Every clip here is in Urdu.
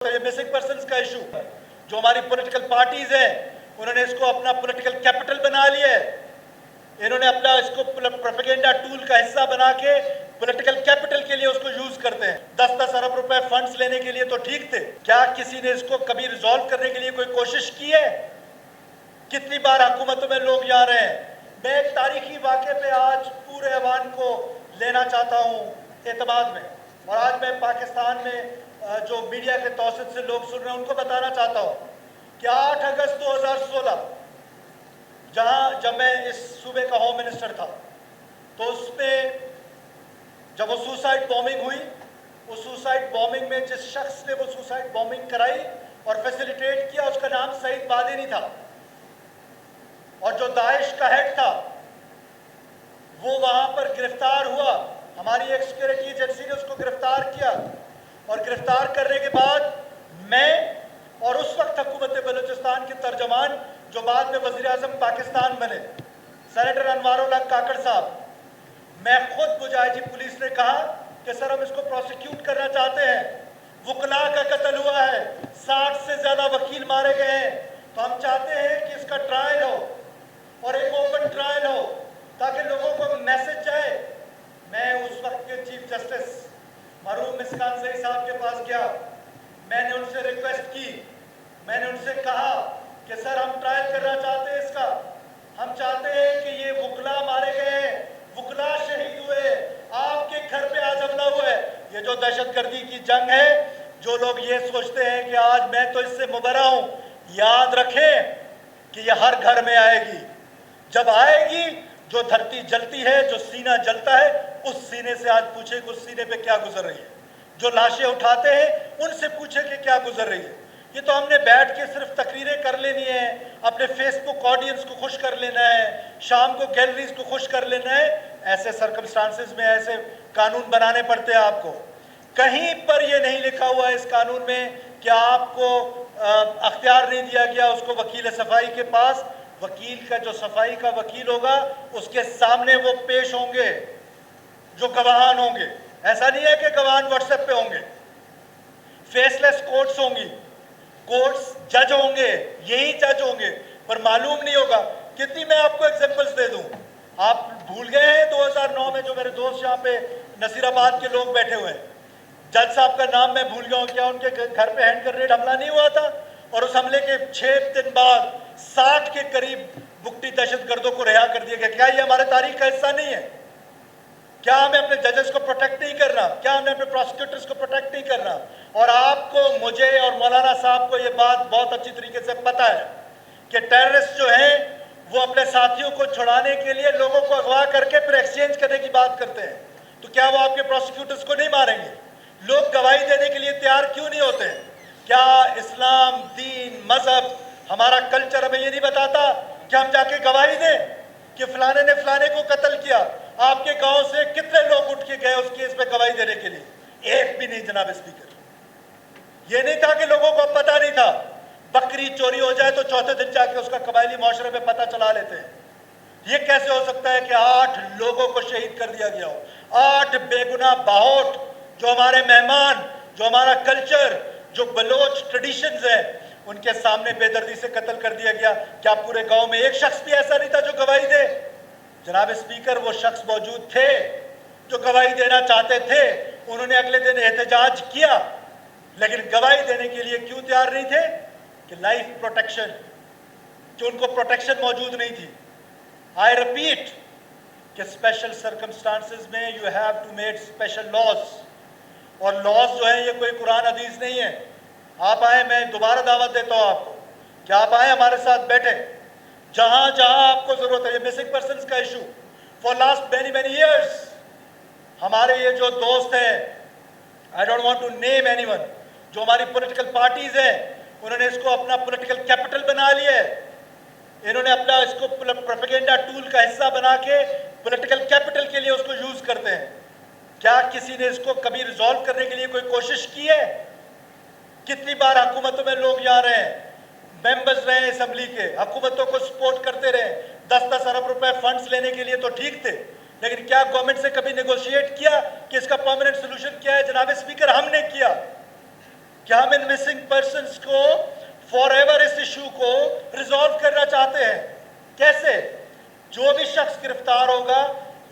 یہ مسنگ پرسنز کا ایشو ہے جو ہماری پولیٹیکل پارٹیز ہیں انہوں نے اس کو اپنا پولیٹیکل کیپٹل بنا لیا ہے. انہوں نے اپنا اس کو پروپیگنڈا ٹول کا حصہ بنا کے پولیٹیکل کیپٹل کے لیے اس کو یوز کرتے ہیں. 10-10 ارب روپے فنڈز لینے کے لیے تو ٹھیک تھے, کیا کسی نے اس کو کبھی ریزالو کرنے کے لیے کوئی کوشش کی ہے؟ کتنی بار حکومتوں میں لوگ جا رہے ہیں. میں ایک تاریخی واقعے پہ آج پورے ایوان کو لینا چاہتا ہوں اعتماد میں, اور آج میں پاکستان میں جو میڈیا کے توسط سے لوگ سن رہے ہیں ان کو بتانا چاہتا ہوں کہ 8 اگست 2016 جب میں اس صوبے کا ہوم منسٹر تھا تو اس میں جب وہ سوسائڈ بومنگ ہوئی, اس سوسائڈ بومنگ میں جس شخص نے وہ سوسائڈ بومنگ کرائی اور فیسیلیٹیٹ کیا اس کا نام سعید بادینی تھا, اور جو داعش کا ہیڈ تھا وہ وہاں پر گرفتار ہوا. ہماری ایک سیکورٹی ایجنسی نے اس کو گرفتار کیا, اور گرفتار کرنے کے بعد میں اور اس وقت حکومت بلوچستان کے ترجمان جو بعد میں وزیر اعظم پاکستان بنے سینیٹر انوار الحق کاکڑ صاحب, میں خود مجاہدی پولیس نے کہا کہ سر ہم اس کو پروسیکیوٹ کرنا چاہتے ہیں, وکلاء کا قتل ہوا ہے, 60 سے زیادہ وکیل مارے گئے ہیں, تو ہم چاہتے ہیں کہ اس کا ٹرائل ہو اور ایک اوپن ٹرائل ہو تاکہ لوگوں کو میسج جائے. میں اس وقت کے چیف جسٹس مرحوم مسکان زئی صاحب کے پاس گیا, میں نے ان سے ریکویسٹ کی, میں نے ان سے کہا کہ سر ہم ٹرائل کرنا چاہتے ہیں اس کا, ہم چاہتے ہیں کہ یہ وکلاء مارے گئے ہیں, وکلاء شہید ہوئے, آپ کے گھر پہ آج حملہ ہوا ہے. یہ جو دہشت گردی کی جنگ ہے, جو لوگ یہ سوچتے ہیں کہ آج میں تو اس سے مبرا ہوں, یاد رکھیں کہ یہ ہر گھر میں آئے گی. جب آئے گی جو دھرتی جلتی ہے, جو سینہ جلتا ہے, اس سینے سے آج پوچھے کہ اس سینے پہ کیا گزر رہی ہے. جو لاشیں اٹھاتے ہیں ان سے پوچھے کہ کیا گزر رہی ہے. یہ تو ہم نے بیٹھ کے صرف تقریریں کر لینی ہیں, اپنے فیس بک آڈینس کو خوش کر لینا ہے, شام کو گیلریز کو خوش کر لینا ہے. ایسے سرکمسٹانسز میں ایسے قانون بنانے پڑتے ہیں آپ کو. کہیں پر یہ نہیں لکھا ہوا ہے اس قانون میں کہ آپ کو اختیار نہیں دیا گیا اس کو وکیل صفائی کے پاس. وکیل کا جو صفائی کا وکیل ہوگا اس کے سامنے وہ پیش ہوں گے جو گواہان ہوں گے. ایسا نہیں ہے کہ گواہان واٹس ایپ پہ ہوں گے. فیس لیس کورٹس ہوں گی, کورٹس جج ہوں گے, یہی جج ہوں گے, پر معلوم نہیں ہوگا. کتنی میں آپ کو ایگزامپلس دے دوں, آپ بھول گئے ہیں 2009 میں جو میرے دوست یہاں پہ نصیر آباد کے لوگ بیٹھے ہوئے ہیں, جج صاحب کا نام میں بھول گیا ہوں, کیا ان کے گھر پہ ہینڈ گرینیڈ حملہ نہیں ہوا تھا, اور اس حملے کے 6 دن بعد 60 کے قریب بگٹی دہشت گردوں کو رہا کر دیا گیا. کیا یہ ہمارے تاریخ کا حصہ نہیں ہے؟ کیا ہمیں اپنے ججز کو پروٹیکٹ نہیں کرنا؟ کیا ہمیں اپنے پروسیکیوٹرز کو پروٹیکٹ نہیں کرنا؟ اور آپ کو, مجھے اور مولانا صاحب کو یہ بات بہت اچھی طریقے سے پتہ ہے کہ ٹیررسٹ جو ہیں وہ اپنے ساتھیوں کو چھڑانے کے لیے لوگوں کو اغوا کر کے پھر ایکسچینج کرنے کی بات کرتے ہیں. تو کیا وہ آپ کے پروسیکیوٹرز کو نہیں ماریں گے؟ لوگ گواہی دینے کے لیے تیار کیوں نہیں ہوتے؟ کیا اسلام, دین, مذہب, ہمارا کلچر ہمیں یہ نہیں بتاتا کہ ہم جا کے گواہی دیں کہ فلانے نے فلانے کو قتل کیا؟ آپ کے گاؤں سے کتنے لوگ اٹھ کے گئے اس کیس پہ گواہی دینے کے لیے؟ ایک بھی نہیں جناب اسپیکر. یہ نہیں تھا کہ لوگوں کو پتہ نہیں تھا. بکری چوری ہو جائے تو چوتھے دن جا کے اس کا قبائلی معاشرے پہ پتہ چلا لیتے ہیں. یہ کیسے ہو سکتا ہے کہ 8 لوگوں کو شہید کر دیا گیا ہو, 8 بے گناہ باہوٹ جو ہمارے مہمان, جو ہمارا کلچر, جو بلوچ ٹریڈیشنز ہیں, ان کے سامنے بے دردی سے قتل کر دیا گیا. کیا پورے گاؤں میں ایک شخص بھی ایسا نہیں تھا جو گواہی دے؟ جناب اسپیکر, وہ شخص موجود تھے جو گواہی دینا چاہتے تھے. انہوں نے اگلے دن احتجاج کیا, لیکن گواہی دینے کے لیے کیوں تیار نہیں تھے؟ کہ لائف پروٹیکشن, جو ان کو پروٹیکشن موجود نہیں تھی. آئی ریپیٹ کہ اسپیشل سرکمسٹانسز میں you have to make special laws, اور لاز جو ہیں یہ کوئی قرآن حدیث نہیں ہے. آپ آئیں, میں دوبارہ دعوت دیتا ہوں آپ کو کہ آپ آئیں ہمارے ساتھ بیٹھیں, جہاں جہاں آپ کو ضرورت ہے. یہ مسنگ پرسنز کا issue for last many years, ہمارے یہ جو دوست ہیں, I don't want to name anyone, جو ہماری پولیٹیکل پارٹیز ہیں انہوں نے اس کو اپنا پولیٹیکل کیپٹل بنا لیا ہے. انہوں نے اپنا اس کو پروپیگنڈا ٹول کا حصہ بنا کے پولیٹیکل کیپٹل کے لیے اس کو یوز کرتے ہیں. کیا کسی نے اس کو کبھی ریزالو کرنے کے لیے کوئی کوشش کی ہے؟ کتنی بار حکومتوں میں لوگ جا رہے ہیں, ممبرز رہے ہیں اسمبلی کے, حکومتوں کو سپورٹ کرتے رہے, 10-10 ارب روپے فنڈز لینے کے لیے تو ٹھیک تھے, لیکن کیا گورنمنٹ سے کبھی نیگوشیٹ کیا کہ اس کا پرماننٹ سولوشن کیا ہے؟ جناب اسپیکر, ہم نے کیا. کہ ہم ان مسنگ پرسنس کو فار ایور اس ایشو کو ریزالو کرنا چاہتے ہیں. کیسے؟ جو بھی شخص گرفتار ہوگا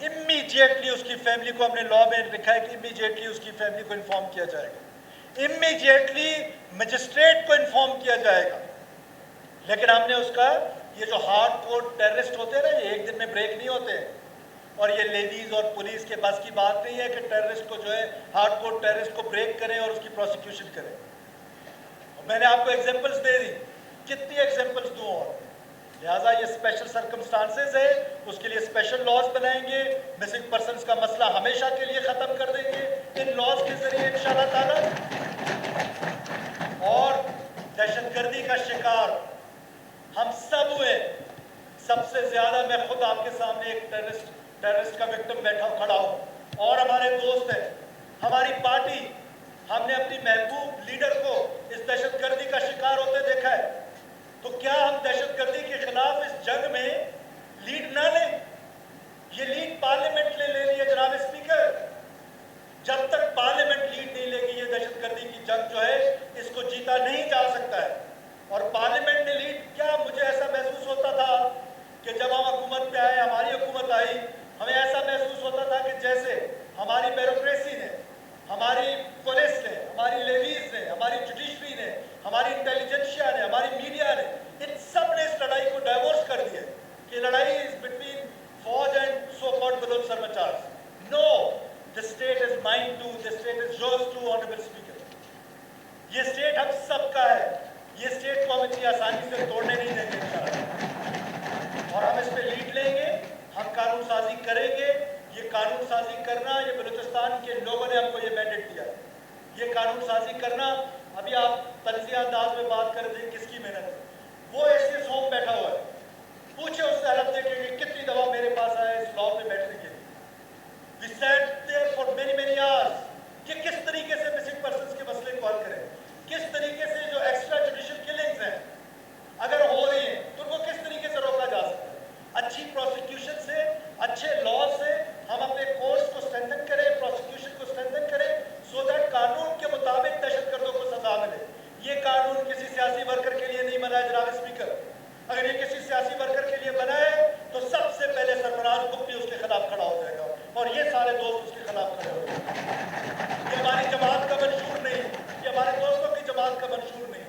امیجیٹلی اس کی فیملی کو، ہم نے لا میں لکھا ہے کہ امیجیٹلی اس کی فیملی کو انفارم کیا جائے گا، امیجیٹلی مجسٹریٹ کو انفارم کیا جائے گا. لیکن ہم نے اس کا، یہ جو ہارڈ کور ٹیررسٹ ہوتے ہیں نا، یہ ایک دن میں بریک نہیں ہوتے ہیں، اور یہ لیڈیز اور پولیس کے بس کی بات نہیں ہے کہ ٹیررسٹ کو جو ہے ہارڈ کور ٹیررسٹ کو بریک کریں اور اس کی پروسیکیوشن کریں. میں نے آپ کو ایگزامپلس دے دی، کتنی ایگزامپلس دوں اور. لہٰذا یہ اسپیشل سرکمسٹانسز ہے، اس کے لیے اسپیشل لاز بنائیں گے. مسنگ پرسنس کا مسئلہ ہمیشہ کے لیے ختم کر دیں گے ان لاز کے ذریعے انشاءاللہ تعالی. اور دہشت گردی کا شکار ہم سب ہوئے. سب سے زیادہ میں خود آپ کے سامنے ایک ٹیررسٹ کا وکٹم بیٹھا کھڑا ہوں، اور ہمارے دوست ہیں، ہماری پارٹی. ہم نے اپنی محبوب لیڈر کو اس دہشت گردی کا شکار ہوتے دیکھا ہے. تو کیا ہم دہشت گردی کے خلاف اس جنگ میں لیڈ نہ لیں؟ یہ لیڈ پارلیمنٹ نے لے لی ہے جناب اسپیکر. جب تک پارلیمنٹ لیڈ نہیں لے گی یہ دہشت گردی کی جنگ جو ہے اس کو جیتا نہیں جا سکتا ہے. اور پارلیمنٹ نے لیڈ کیا، مجھے ایسا محسوس ہوتا تھا کہ جب ہم حکومت پہ آئے، ہماری حکومت آئی، ہمیں ایسا محسوس ہوتا تھا کہ جیسے ہماری بیوروکریسی نے، ہماری پولیس نے، ہماری لیویز نے، ہماری جوڈیشری نے، ہماری انٹیلیجنشیا نے، ہماری میڈیا نے، ان سب نے اس لڑائی کو ڈائیورس کر دیا کہ لڑائی از بٹوین فوج اینڈ سو کالڈ بلوچ سرمچارز. No, the state is mine too, the state is yours too, honorable speaker. یہ اسٹیٹ ہم سب کا ہے. یہ اسٹیٹ کو ہم اتنی آسانی سے توڑنے نہیں دیں گے انشاءاللہ. اور ہم اس پہ لیڈ لیں گے، ہم قانون سازی کریں گے. یہ قانون سازی کرنا، یہ بلوچستان کے لوگوں نے ہم کو یہ مینڈیٹ دیا ہے. یہ قانون سازی کرنا، ابھی آپ تنزیہ انداز میں بات کر رہے تھے کس کی محنت ہے. وہ ایس ہوم بیٹھا ہوا ہے، پوچھے اس سے حلف دیکھیں گے کتنی دفعہ میرے پاس آئے اس لا پہ بیٹھنے کے لیے. We sat there for many hours کہ کس طریقے سے مسنگ پرسنس کے مسئلے کو حل کریں، کس طریقے سے جو ایکسٹرا جوڈیشل کلنگز ہیں اگر ہو رہی ہیں تو ان کو کس طریقے سے روکا جا سکتا ہے. اچھی پروسیکیوشن سے، اچھے لا سے ہم اپنے کورٹس کو اسٹرینتھن کریں، پروسیکیوشن کو اسٹرینتھن کریں، سو دیٹ قانون کے مطابق دہشت گردوں کو سزا ملے. یہ قانون کسی سیاسی ورکر کے لیے نہیں بنا ہے جناب اسپیکر. اگر یہ کسی سیاسی ورکر کے لیے بنا ہے تو سب سے پہلے سرفراز بگٹی اس کے خلاف کھڑا ہو جائے گا، اور یہ سارے دوست اس کے خلاف کھڑے ہو گئے. یہ ہماری جماعت کا منشور نہیں، یہ ہمارے دوستوں کی جماعت کا منشور نہیں.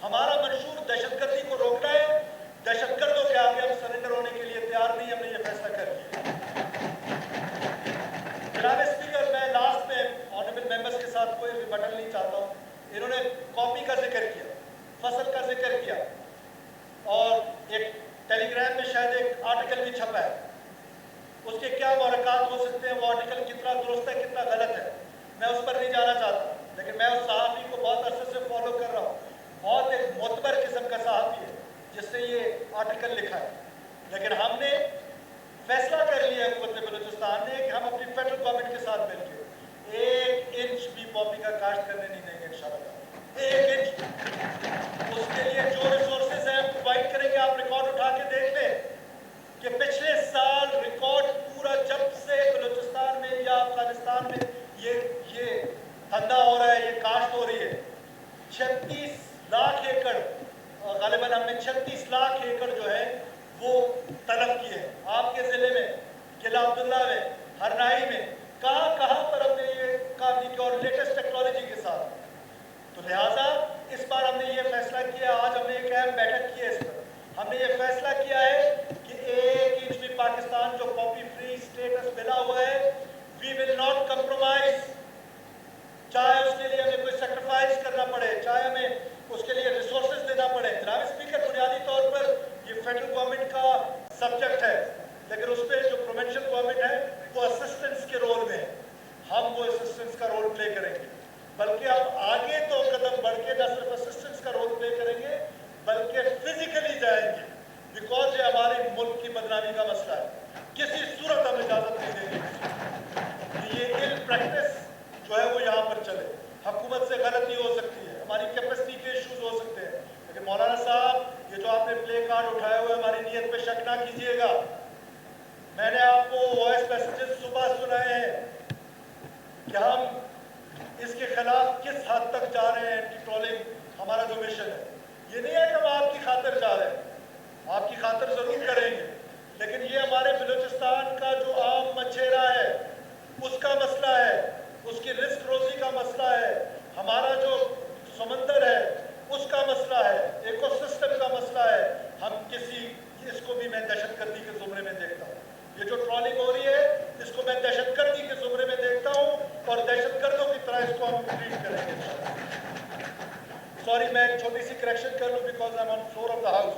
ہمارا منشور دہشت گردی کو روکنا ہے. دہشت گردوں کے آگے ہم سرنڈر ہونے کے لیے تیار نہیں. ہم نے یہ فیصلہ کر لیا. جناب اسپیکر، میں لاسٹ میں آنریبل ممبرس کے ساتھ کوئی ریبٹل نہیں چاہتا ہوں. انہوں نے کاپی کا ذکر کیا، فصل کا ذکر کیا، اور ایک ٹیلی گرام میں شاید ایک آرٹیکل بھی چھپا ہے. اس کے کیا محرکات ہو سکتے ہیں، وہ آرٹیکل کتنا درست ہے کتنا غلط ہے، میں اس پر نہیں جانا چاہتا. لیکن میں اس صحافی کو بہت عرصے سے فالو کر رہا ہوں. بہت ایک معتبر قسم کا صحافی ہے جس نے یہ آرٹیکل لکھا ہے. لیکن ہم نے فیصلہ کر لیا حکومت بلوچستان نے کہ ہم اپنی فیڈرل گورنمنٹ کے ساتھ مل کے 1 انچ بھی پاپی کا کاشت کرنے نہیں دیں گے انشاءاللہ. 1 انچ. اس کے لیے جو ریسورسز ہیں پرووائڈ کریں گے. آپ ریکارڈ اٹھا کے دیکھ لیں کہ پچھلے سال ریکارڈ پورا جب سے بلوچستان میں یا افغانستان میں یہ دھندا ہو رہا ہے، یہ کاشت ہو رہی ہے، 36 لاکھ ایکڑ، غالباً ہم نے 36 لاکھ ایکڑ جو ہے وہ طلب کیے ہیں. آپ کے ضلع میں، قلعہ عبداللہ میں، ہرنائی میں، کہاں پر ہم نے یہ کام نہیں کیا، اور لیٹسٹ ٹیکنالوجی کے ساتھ. تو لہٰذا اس بار ہم نے یہ فیصلہ کیا، آج ہم نے ایک اہم بیٹھک کی ہے اس پر. ہم نے یہ فیصلہ کیا ہے کہ 1 انچ بھی پاکستان جو پاپی فری اسٹیٹس ملا ہوا ہے، وی ول ناٹ کمپرومائز. چاہے اس کے لیے ہمیں کوئی سیکریفائز کرنا پڑے، چاہے ہمیں اس کے لیے ریسورسز دینا پڑے. جناب اسپیکر، بنیادی طور پر یہ فیڈرل گورنمنٹ کا سبجیکٹ ہے، لیکن اس پہ جو پروونشل گورنمنٹ ہے وہ اسسٹنس کے رول میں ہے. ہم وہ اسسٹنس کا رول پلے کریں گے، بلکہ اب آگے تو قدم بڑھ کے نہ صرف اسسٹنس کا رول پلے کریں گے بلکہ فزیکلی جائیں گے. بیکاز یہ ہمارے ملک کی بدنامی کا مسئلہ ہے. کسی صورت ہم اجازت نہیں دیں گے کہ یہ ایل پریکٹس جو ہے وہ یہاں پر چلے. حکومت سے غلطی ہو سکتی ہے، ہماری کیپیسٹی کے ایشوز ہو سکتے ہیں، لیکن مولانا صاحب یہ جو آپ نے پلے کارڈ اٹھائے ہوئے ہماری نیت پہ شک نہ کیجیے گا. میں نے آپ کو وائس میسیجز صبح سنائے ہیں کہ ہم اس کے خلاف کس حد تک جا رہے ہیں اینٹی ٹرولنگ ہمارا جو مشن ہے. یہ نہیں ہے کہ ہم آپ کی خاطر جا رہے ہیں، آپ کی خاطر ضرور کریں گے، لیکن یہ ہمارے بلوچستان کا جو عام مچھیرا ہے اس کا مسئلہ ہے، اس کی رزق روزی کا مسئلہ ہے، ہمارا جو سمندر ہے اس کا مسئلہ ہے، ایکو سسٹم کا مسئلہ ہے. ہم کسی اس کو بھی میں دہشت گردی کے زمرے میں دیکھتا ہوں. یہ جو ٹرالنگ ہو رہی ہے اس کو میں دہشت گردی کے زمرے میں دیکھتا ہوں اور دہشت گردوں کی طرح اس کو ہم ٹریٹ کریں گے. سوری میں ایک چھوٹی سی کریکشن کر لوں because I am on floor of the house.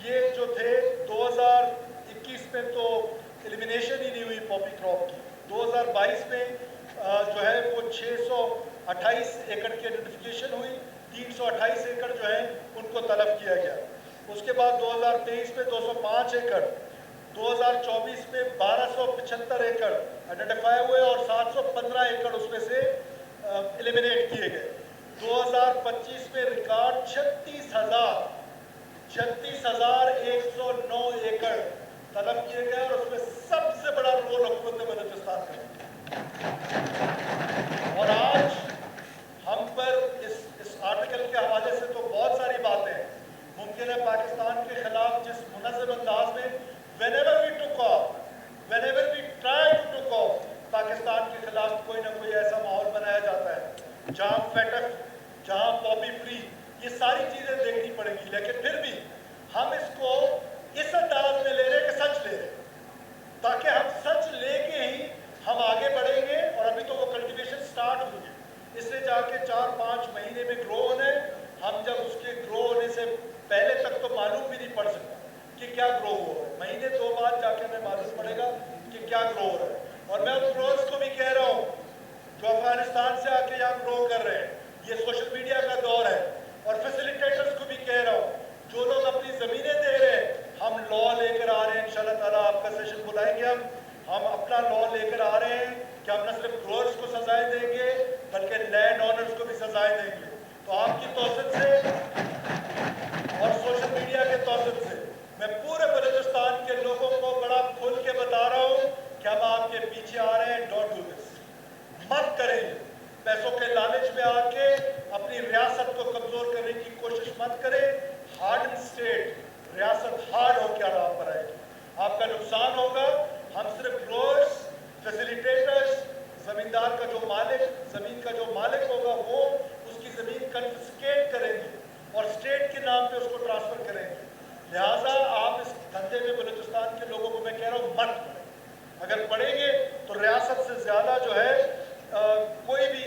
یہ جو تھے 2021 میں تو ایلیمینیشن ہی نہیں ہوئی پاپی کراپ کی. 2022 میں جو ہے وہ 628 ایکڑ کی آئیڈینٹیفیکیشن ہوئی، 328 ایکڑ جو ہیں ان کو تلف کیا گیا. اس کے بعد 2023 میں 205 ایکڑ، 2024 میں 1275 ایکڑ آئیڈینٹیفائی ہوئے اور 715 ایکڑ اس میں سے ایلیمینیٹ کیے گئے. 2025 میں ریکارڈ 36,109 ایکڑ طلب کیے گئے اور اس میں سب سے بڑا رول حکومت بلوچستان کا. اور آج ہم پر اس آرٹیکل کے حوالے سے تو بہت ساری باتیں ہیں. ممکن ہے پاکستان کے خلاف جس منظم انداز میں whenever we took off, whenever we try to took off, Pakistan کے خلاف کوئی نہ کوئی ایسا ماحول بنایا جاتا ہے جہاں فیٹف، جہاں پاپی فری، یہ ساری چیزیں دیکھنی پڑیں گی. لیکن پھر بھی ہم اس کو اس انداز میں لے رہے کہ سچ لے رہے، تاکہ ہم سچ لے کے ہی ہم آگے بڑھیں گے. اور ابھی تو وہ کلٹیویشن سٹارٹ ہوگی، اس نے جا کے 4-5 مہینے میں گرو ہونا ہے. ہم جب اس کے گرو ہونے سے پہلے تک تو معلوم بھی نہیں پڑ سکتا کہ کیا گرو ہو رہا ہے. مہینے 2 بعد جا کے ہمیں معلوم پڑے گا کہ کیا گرو ہو رہا ہے. اور میں ان گروز کو بھی کہہ رہا ہوں جو افغانستان سے آ کے یہاں گرو کر رہے ہیں، یہ سوشل میڈیا کا دور ہے. اور فیسیلیٹیٹرز کو بھی کہہ رہا ہوں جو لوگ اپنی زمینیں دے رہے ہیں، ہم لا لے کر آ رہے ہیں. انشاءاللہ تعالیٰ آپ کا سیشن بلائیں گے، ہم اپنا لا لے کر آ رہے ہیں کہ ہم نہ صرف گروئرز کو سزائیں دیں گے بلکہ لینڈ آنرز کو بھی سزائیں دیں گے. تو آپ کی توسط سے اور سوشل میڈیا کے توسط سے میں پورے بلوچستان کے لوگوں کو بڑا کھل کے بتا رہا ہوں کہ ہم آپ کے پیچھے آ رہے ہیں. ڈونٹ ڈو دس، مت کریں. پیسوں کے لالچ میں آ کے اپنی ریاست کو کمزور کرنے کی کوشش مت کریں. ہارڈ اسٹیٹ، ریاست ہارڈ ہو کے آرام پر آئے گی، آپ کا نقصان ہوگا. ہم صرف گروئرز، فیسیلیٹیٹرز، زمیندار کا جو مالک، زمین کا جو مالک ہوگا وہ اس کی زمین کنفسکیٹ کریں گے اور اسٹیٹ کے نام پہ اس کو ٹرانسفر کریں گے. لہٰذا آپ اس دھندے میں بلوچستان کے لوگوں کو میں کہہ رہا ہوں مت پڑیں. اگر پڑیں گے تو ریاست سے زیادہ جو ہے کوئی بھی